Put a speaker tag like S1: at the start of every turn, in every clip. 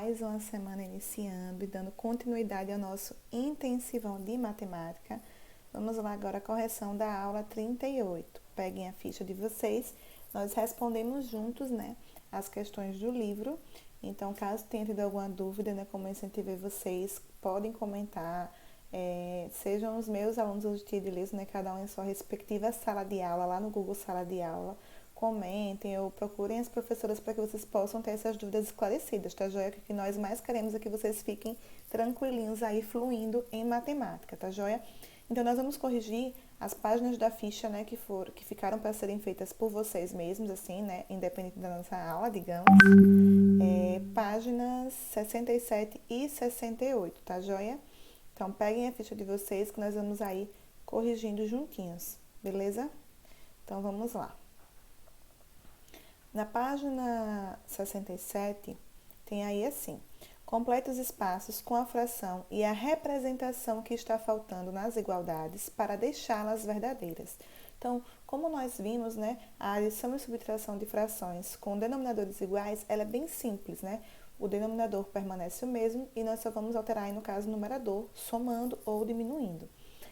S1: mais uma semana iniciando e dando continuidade ao nosso intensivão de matemática. Vamos lá agora a correção da aula 38. Peguem a ficha de vocês, nós respondemos juntos, né, as questões do livro. Então, caso tenha tido alguma dúvida, né, como eu incentivei vocês, podem comentar. Sejam os meus alunos os títulos, né, cada um em sua respectiva sala de aula, lá no Google Sala de Aula. Comentem ou procurem as professoras para que vocês possam ter essas dúvidas esclarecidas, tá joia? O que nós mais queremos é que vocês fiquem tranquilinhos aí, fluindo em matemática, tá joia? Então, nós vamos corrigir as páginas da ficha, né, que ficaram para serem feitas por vocês mesmos, assim, né, independente da nossa aula, digamos. Páginas 67 e 68, tá joia? Então, peguem a ficha de vocês que nós vamos aí corrigindo juntinhos, beleza? Então, vamos lá. Na página 67, tem aí assim: complete os espaços com a fração e a representação que está faltando nas igualdades para deixá-las verdadeiras. Então, como nós vimos, né, a adição e subtração de frações com denominadores iguais, ela é bem simples, né? O denominador permanece o mesmo e nós só vamos alterar aí, no caso, o numerador, somando ou diminuindo.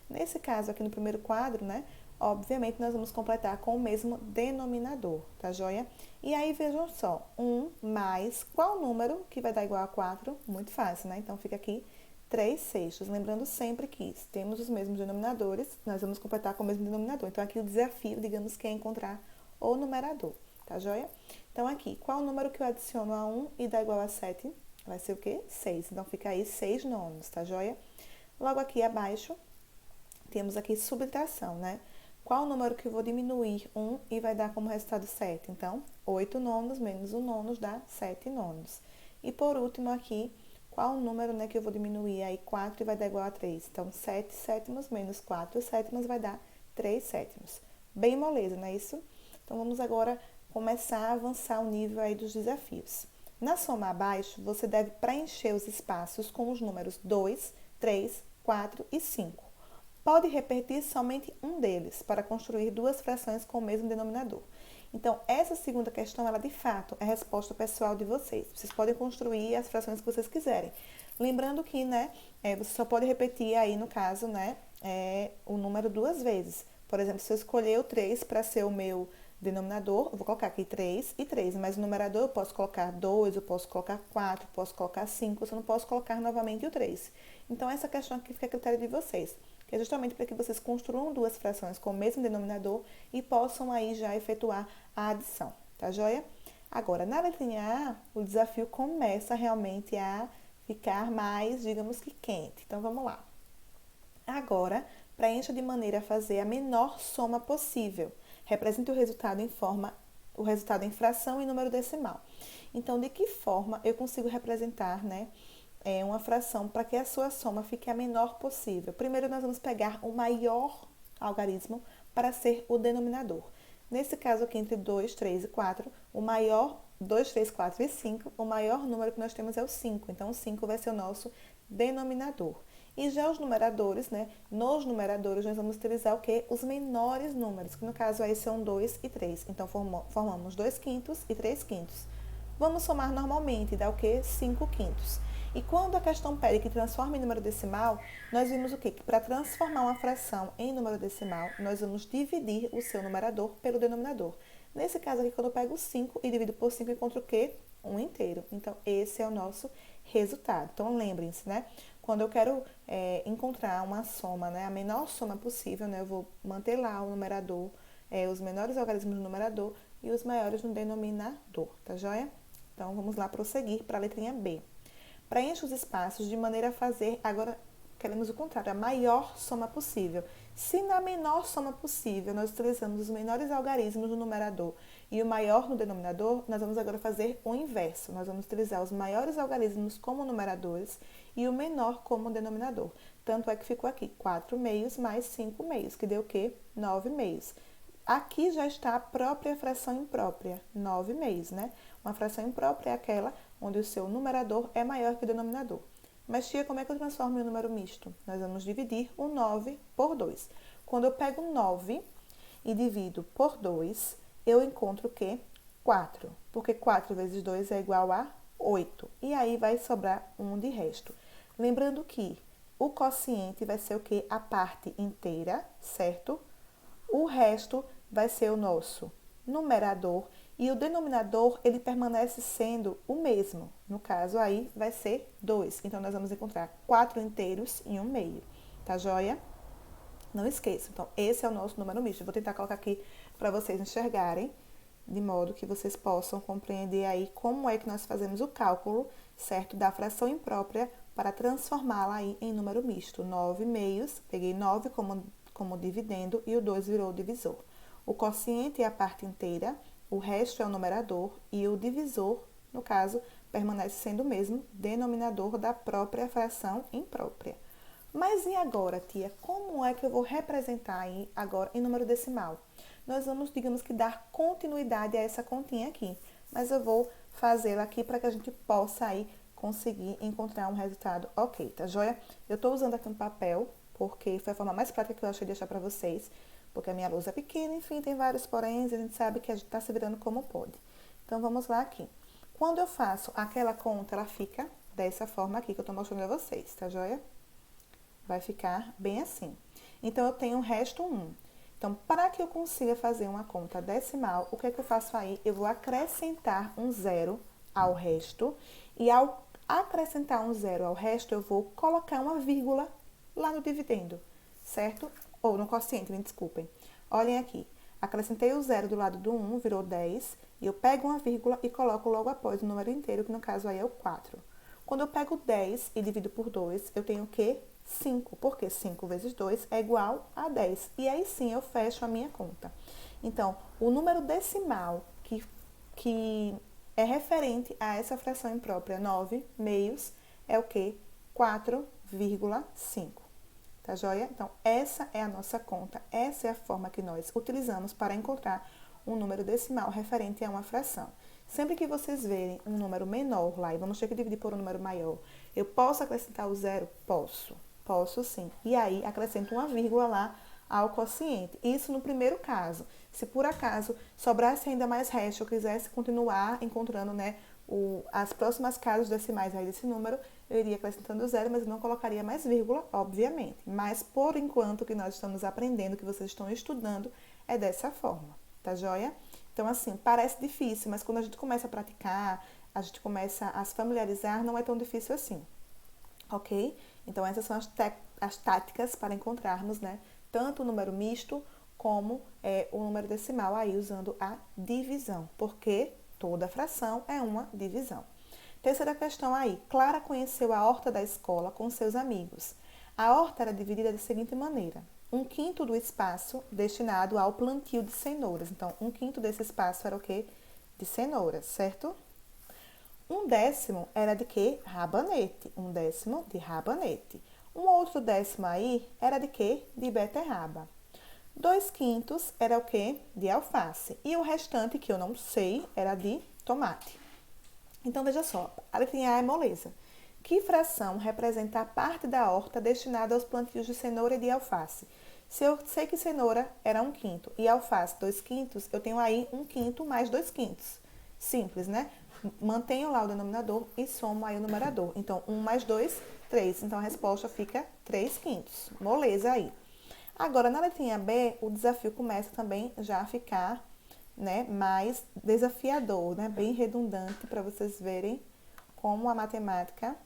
S1: Nesse caso, aqui no primeiro quadro, né, obviamente, nós vamos completar com o mesmo denominador, tá joia? E aí, vejam só, 1 mais qual número que vai dar igual a 4? Muito fácil, né? Então, fica aqui 3/6. Lembrando sempre que se temos os mesmos denominadores, nós vamos completar com o mesmo denominador. Então, aqui o desafio, digamos que é encontrar o numerador, tá joia? Então, aqui, qual número que eu adiciono a 1 e dá igual a 7? Vai ser o quê? 6. Então, fica aí 6 nonos, tá joia? Logo aqui abaixo, temos aqui subtração, né? Qual o número que eu vou diminuir 1 e vai dar como resultado 7? Então, 8 nonos menos 1 nonos dá 7 nonos. E por último aqui, qual o número, né, que eu vou diminuir aí 4 e vai dar igual a 3? Então, 7 sétimos menos 4 sétimos vai dar 3 sétimos. Bem moleza, não é isso? Então, vamos agora começar a avançar o nível aí dos desafios. Na soma abaixo, você deve preencher os espaços com os números 2, 3, 4 e 5. Pode repetir somente um deles para construir duas frações com o mesmo denominador. Então, essa segunda questão, ela de fato é a resposta pessoal de vocês. Vocês podem construir as frações que vocês quiserem. Lembrando que, né, você só pode repetir aí, no caso, né, o número duas vezes. Por exemplo, se eu escolher o 3 para ser o meu denominador, eu vou colocar aqui 3 e 3, mas no numerador eu posso colocar 2, eu posso colocar 4, eu posso colocar 5, eu só não posso colocar novamente o 3. Então, essa questão aqui fica a critério de vocês, que é justamente para que vocês construam duas frações com o mesmo denominador e possam aí já efetuar a adição, tá joia? Agora, na letrinha A, o desafio começa realmente a ficar mais, digamos que quente. Então, vamos lá. Agora, preencha de maneira a fazer a menor soma possível. Represente o resultado em fração e número decimal. Então, de que forma eu consigo representar, né, uma fração para que a sua soma fique a menor possível? Primeiro, nós vamos pegar o maior algarismo para ser o denominador. Nesse caso aqui, entre 2, 3 e 4, o maior, 2, 3, 4 e 5, o maior número que nós temos é o 5. Então, o 5 vai ser o nosso denominador. E já os numeradores, né? Nos numeradores, nós vamos utilizar o quê? Os menores números, que no caso aí são 2 e 3. Então, formamos 2 quintos e 3 quintos. Vamos somar normalmente, dá o quê? 5 quintos. E quando a questão pede que transforme em número decimal, nós vimos o quê? Que para transformar uma fração em número decimal, nós vamos dividir o seu numerador pelo denominador. Nesse caso aqui, quando eu pego 5 e divido por 5, eu encontro o quê? Um inteiro. Então, esse é o nosso resultado. Então, lembrem-se, né? Quando eu quero encontrar uma soma, né, a menor soma possível, né, eu vou manter lá o numerador, os menores algarismos no numerador e os maiores no denominador, tá joia? Então, vamos lá prosseguir para a letrinha B. Preencha os espaços de maneira a fazer, agora queremos o contrário, a maior soma possível. Se na menor soma possível nós utilizamos os menores algarismos no numerador e o maior no denominador, nós vamos agora fazer o inverso. Nós vamos utilizar os maiores algarismos como numeradores e o menor como denominador. Tanto é que ficou aqui 4 meios mais 5 meios, que deu o quê? 9 meios. Aqui já está a própria fração imprópria, 9 meios, né? Uma fração imprópria é aquela onde o seu numerador é maior que o denominador. Mas, tia, como é que eu transformo em um número misto? Nós vamos dividir o 9 por 2. Quando eu pego 9 e divido por 2, eu encontro o quê? 4. Porque 4 vezes 2 é igual a 8. E aí vai sobrar 1 de resto. Lembrando que o quociente vai ser o quê? A parte inteira, certo? O resto vai ser o nosso numerador e o denominador, ele permanece sendo o mesmo. No caso aí, vai ser 2. Então, nós vamos encontrar 4 inteiros e 1 meio. Tá joia? Não esqueça. Então, esse é o nosso número misto. Eu vou tentar colocar aqui para vocês enxergarem, de modo que vocês possam compreender aí como é que nós fazemos o cálculo, certo? Da fração imprópria para transformá-la aí em número misto. 9 meios, peguei 9 como dividendo e o 2 virou o divisor. O quociente é a parte inteira, o resto é o numerador e o divisor, no caso, permanece sendo o mesmo denominador da própria fração imprópria. Mas e agora, tia? Como é que eu vou representar aí agora em número decimal? Nós vamos, digamos que, dar continuidade a essa continha aqui. Mas eu vou fazê-la aqui para que a gente possa aí conseguir encontrar um resultado ok, tá joia? Eu estou usando aqui um papel, porque foi a forma mais prática que eu achei de deixar para vocês, porque a minha lousa é pequena, enfim, tem vários poréns, e a gente sabe que a gente está se virando como pode. Então, vamos lá aqui. Quando eu faço aquela conta, ela fica dessa forma aqui que eu estou mostrando a vocês, tá joia? Vai ficar bem assim. Então, eu tenho o resto 1. Então, para que eu consiga fazer uma conta decimal, o que é que eu faço aí? Eu vou acrescentar um zero ao resto. E ao acrescentar um zero ao resto, eu vou colocar uma vírgula lá no dividendo, certo? Ou no quociente, me desculpem. Olhem aqui. Acrescentei o zero do lado do 1, virou 10. E eu pego uma vírgula e coloco logo após o número inteiro, que no caso aí é o 4. Quando eu pego 10 e divido por 2, eu tenho o quê? 5, porque 5 vezes 2 é igual a 10. E aí sim eu fecho a minha conta. Então, o número decimal que é referente a essa fração imprópria, 9 meios, é o quê? 4,5. Tá joia? Então, essa é a nossa conta, essa é a forma que nós utilizamos para encontrar um número decimal referente a uma fração. Sempre que vocês verem um número menor lá e vamos ter que dividir por um número maior, eu posso acrescentar o zero? Posso. Posso sim. E aí, acrescento uma vírgula lá ao quociente. Isso no primeiro caso. Se por acaso sobrasse ainda mais resto, eu quisesse continuar encontrando, né, as próximas casas decimais aí desse número, eu iria acrescentando zero, mas eu não colocaria mais vírgula, obviamente. Mas por enquanto que nós estamos aprendendo, que vocês estão estudando, é dessa forma, tá joia? Então, assim, parece difícil, mas quando a gente começa a praticar, a gente começa a se familiarizar, não é tão difícil assim, ok? Então, essas são as táticas para encontrarmos, né, tanto o número misto como o número decimal aí usando a divisão, porque toda fração é uma divisão. Terceira questão aí. Clara conheceu a horta da escola com seus amigos. A horta era dividida da seguinte maneira. 1/5 do espaço destinado ao plantio de cenouras. Então, 1/5 desse espaço era o quê? De cenouras, certo? 1/10 era de quê? Rabanete. 1/10 de rabanete. Um outro décimo aí era de quê? De beterraba. 2/5 era o quê? De alface. E o restante, que eu não sei, era de tomate. Então, veja só, a letrinha A é moleza. Que fração representa a parte da horta destinada aos plantios de cenoura e de alface? Se eu sei que cenoura era 1/5 e alface 2/5, eu tenho aí 1/5 mais 2/5. Simples, né? Mantenho lá o denominador e somo aí o numerador. Então, 1 mais 2, 3. Então, a resposta fica 3/5. Moleza aí. Agora, na letrinha B, o desafio começa também já a ficar, né, mais desafiador, né, bem redundante para vocês verem como a matemática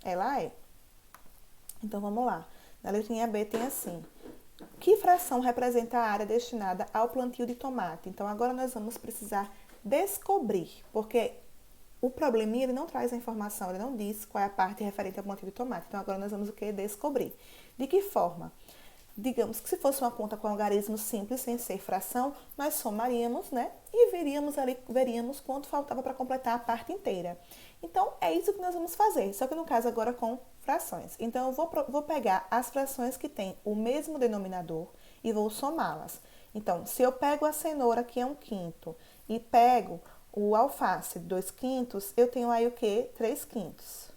S1: ela é. Então, vamos lá. Na letrinha B tem assim: que fração representa a área destinada ao plantio de tomate? Então, agora nós vamos precisar descobrir, porque o probleminha ele não traz a informação, ele não diz qual é a parte referente ao plantio de tomate. Então, agora nós vamos o quê? Descobrir. De que forma? Digamos que se fosse uma conta com algarismo simples, sem ser fração, nós somaríamos, né? E veríamos quanto faltava para completar a parte inteira. Então, é isso que nós vamos fazer, só que no caso agora com frações. Então, eu vou pegar as frações que têm o mesmo denominador e vou somá-las. Então, se eu pego a cenoura, que é 1/5, e pego o alface, 2/5, eu tenho aí o quê? 3/5.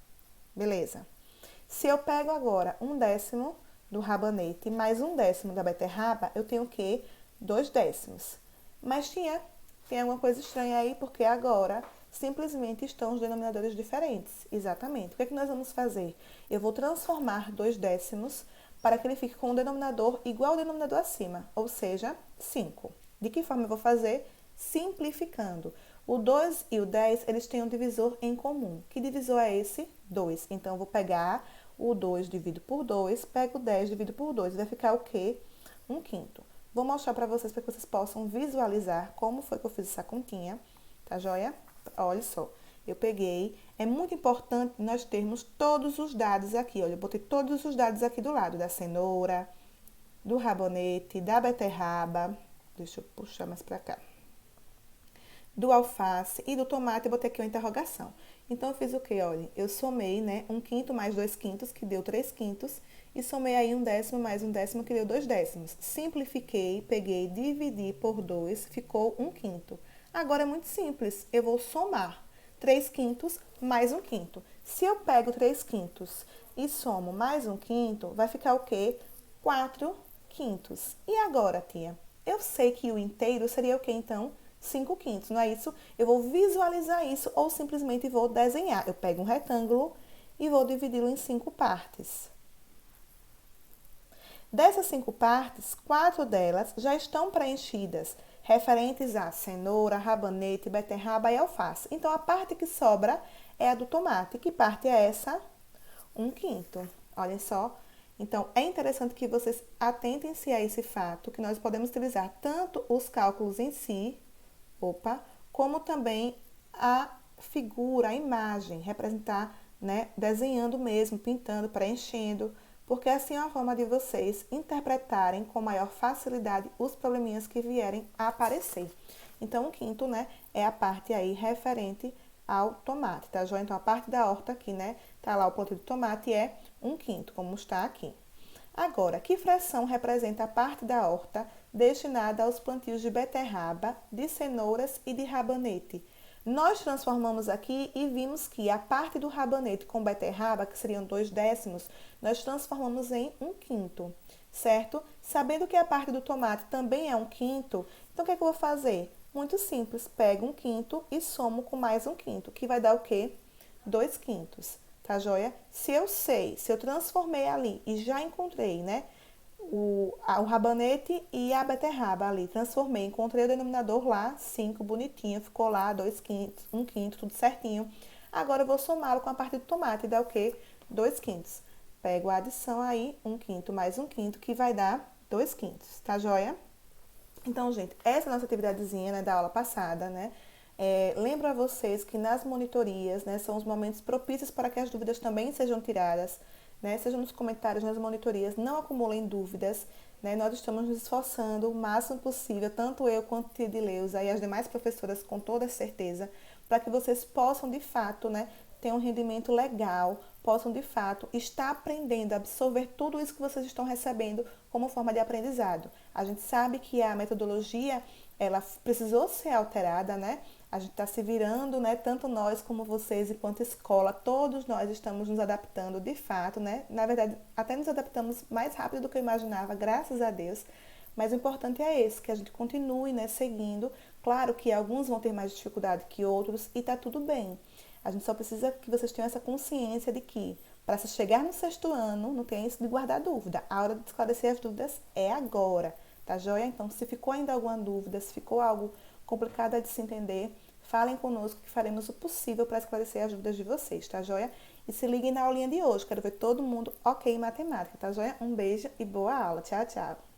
S1: Beleza. Se eu pego agora 1/10 do rabanete mais 1/10 da beterraba, eu tenho o quê? 2/10. Mas tem alguma coisa estranha aí, porque agora simplesmente estão os denominadores diferentes. Exatamente. O que é que nós vamos fazer? Eu vou transformar 2 décimos para que ele fique com um denominador igual ao denominador acima, ou seja, 5. De que forma eu vou fazer? Simplificando. O 2 e o 10, eles têm um divisor em comum. Que divisor é esse? 2. Então, eu vou pegar o 2 dividido por 2, pego o 10 dividido por 2. Vai ficar o quê? 1/5. Vou mostrar para vocês que vocês possam visualizar como foi que eu fiz essa continha. Tá joia? Olha só. Eu peguei. É muito importante nós termos todos os dados aqui. Olha, eu botei todos os dados aqui do lado. Da cenoura, do rabanete, da beterraba. Deixa eu puxar mais para cá. Do alface e do tomate, eu botei aqui uma interrogação. Então, eu fiz o quê? Olha, eu somei, né, 1/5 mais 2/5, que deu 3/5, e somei aí 1 décimo mais 1 décimo, que deu 2 décimos. Simplifiquei, peguei, dividi por 2, ficou 1/5. Agora, é muito simples, eu vou somar 3/5 mais 1/5. Se eu pego 3/5 e somo mais 1/5, vai ficar o quê? 4/5. E agora, tia? Eu sei que o inteiro seria o quê, então? 5/5, não é isso? Eu vou visualizar isso ou simplesmente vou desenhar. Eu pego um retângulo e vou dividi-lo em 5 partes. Dessas 5 partes, 4 delas já estão preenchidas, referentes a cenoura, rabanete, beterraba e alface. Então, a parte que sobra é a do tomate. Que parte é essa? 1/5. Olha só. Então, é interessante que vocês atentem-se a esse fato, que nós podemos utilizar tanto os cálculos em si, como também a figura, a imagem, representar, né, desenhando mesmo, pintando, preenchendo, porque assim é uma forma de vocês interpretarem com maior facilidade os probleminhas que vierem a aparecer. Então, 1/5, né, é a parte aí referente ao tomate, tá joia? Então, a parte da horta aqui, né, tá lá o plantio de tomate é 1/5, como está aqui. Agora, que fração representa a parte da horta destinada aos plantios de beterraba, de cenouras e de rabanete? Nós transformamos aqui e vimos que a parte do rabanete com beterraba, que seriam 2 décimos, nós transformamos em 1/5, certo? Sabendo que a parte do tomate também é 1/5, então o que é que eu vou fazer? Muito simples, pego 1/5 e somo com mais 1/5, que vai dar o quê? 2/5. Tá joia? Se eu sei, se eu transformei ali e já encontrei, né, o rabanete e a beterraba ali, transformei, encontrei o denominador lá, 5, bonitinho, ficou lá 2/5, 1/5, tudo certinho. Agora eu vou somá-lo com a parte do tomate, dá o quê? 2/5. Pego a adição aí, 1/5 mais 1/5, que vai dar 2/5, tá joia? Então, gente, essa é a nossa atividadezinha, né, da aula passada, né? Lembro a vocês que nas monitorias, né, são os momentos propícios para que as dúvidas também sejam tiradas, né, sejam nos comentários, nas monitorias, não acumulem dúvidas, né, nós estamos nos esforçando o máximo possível, tanto eu quanto a tia Dileuza e as demais professoras com toda certeza, para que vocês possam de fato, né, ter um rendimento legal, possam de fato estar aprendendo, absorver tudo isso que vocês estão recebendo como forma de aprendizado. A gente sabe que a metodologia, ela precisou ser alterada, né? A gente está se virando, né? Tanto nós como vocês, enquanto escola, todos nós estamos nos adaptando de fato, né? Na verdade, até nos adaptamos mais rápido do que eu imaginava, graças a Deus. Mas o importante é esse, que a gente continue, né, seguindo. Claro que alguns vão ter mais dificuldade que outros e tá tudo bem. A gente só precisa que vocês tenham essa consciência de que, para se chegar no 6º ano, não tem isso de guardar dúvida. A hora de esclarecer as dúvidas é agora, tá joia? Então, se ficou ainda alguma dúvida, se ficou algo complicado de se entender, falem conosco que faremos o possível para esclarecer as dúvidas de vocês, tá joia? E se liguem na aulinha de hoje, quero ver todo mundo ok em matemática, tá joia? Um beijo e boa aula. Tchau, tchau.